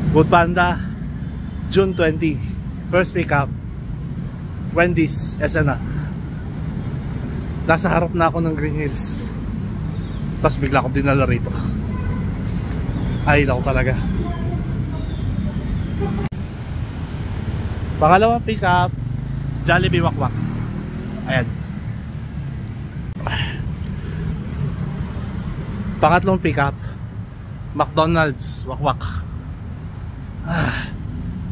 Food Panda, June 20. First pickup, Wendy's, SNA. Nasa harap na ako ng Green Hills. Tapos bigla akong dinala rito. Ay, naku talaga. Pangalawang pickup, Jollibee Wakwak. Ayan. Pangatlong pickup, McDonald's Wakwak.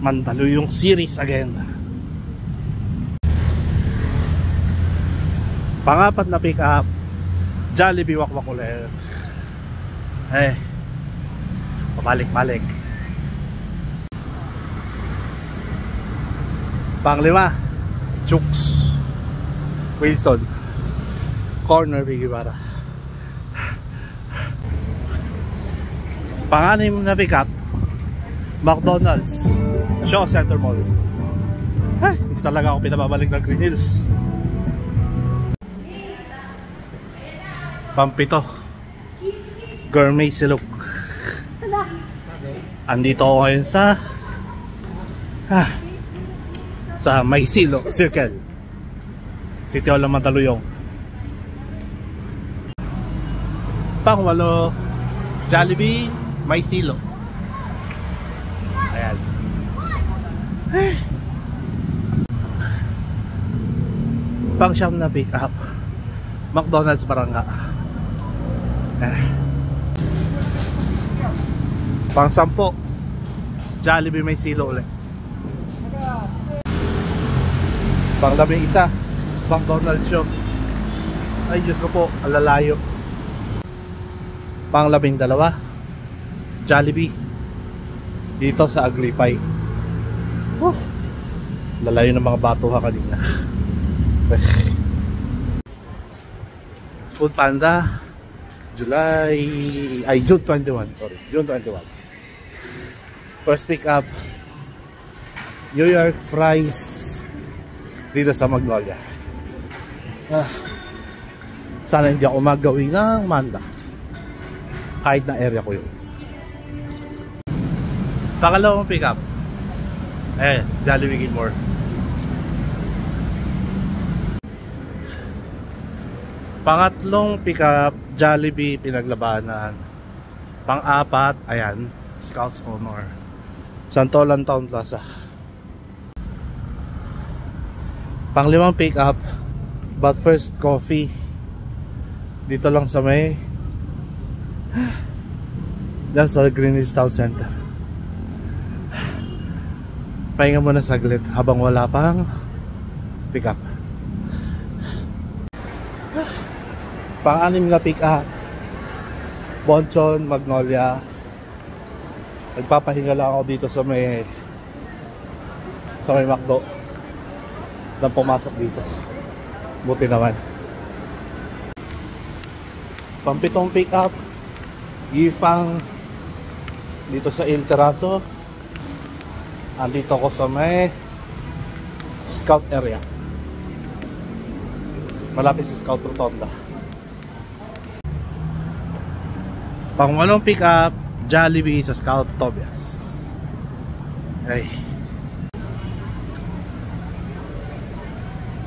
Mandaluyong series again. Pangapat na pickup, Jollibee Wakwak ulit. Pabalik-balik. Panglima, Chooks Wilson Corner Bigibara. Panganim na pickup, McDonald's Shaw Center Mall. Hindi talaga ako pinababalik ng Green Hills. Pampito, Gourmet Silok. Andito ako ngayon sa May Silo Circle, City Hall ng Mandaluyong. Pangwalo, Jollibee May Silo. Ayan. Pang-siyam na pick up, McDonald's Barangga. Pang-sampo, Jollibee May Silo ulit. Pang-11, McDonald's Show. Ay Diyos ko po, alalayo. Pang-12, Jollibee dito sa Agripay. Lalayo ng mga batuha kanina. Food Panda, June 21. Sorry, June 21. First pick up, New York Fries dito sa Magnolia. Sana hindi ako magawin ng Manda, kahit na area ko yun. Pangalawang pick up, Jollibee Gilmore. Pangatlong pick up, Jollibee Pinaglabanan. Pang-apat, ayan, Scouts Honor, Santolan Town Plaza. Pang-limang pick up, But First Coffee dito lang sa may dyan sa Green Hills Town Center. Pahinga muna saglit habang wala pang pick up. Pang-anim na pick up, Bonchon Magnolia. Nagpapahinga lang ako dito sa may McDo nang pumasok dito. Buti naman. Pampitong pick up, Gifang dito sa Il Terrazo. Andito ko sa may Scout area, malapit sa Scout Rotonda. Pang-walong pick up, Jollibee sa Scout Tobias.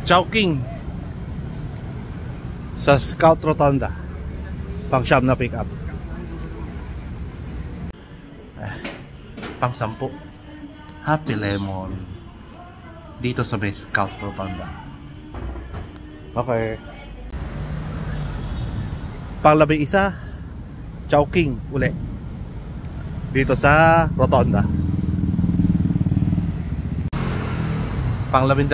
Chowking sa Scout Rotonda. Pang-siyam na pick up. Pang-sampu, Happy Lemon dito sa may Scout Rotonda. Okay. Pang-11, Chowking uli dito sa Rotonda. Pang-12,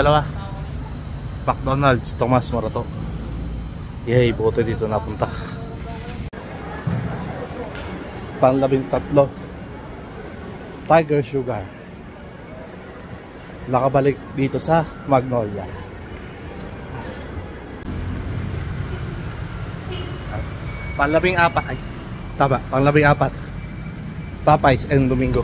McDonald's Tomas Morato. Yay, buti dito napunta. Pang-13, Tiger Sugar. Nakabalik dito sa Magnolia. Pang-14, pang-14, Popeyes and Domingo.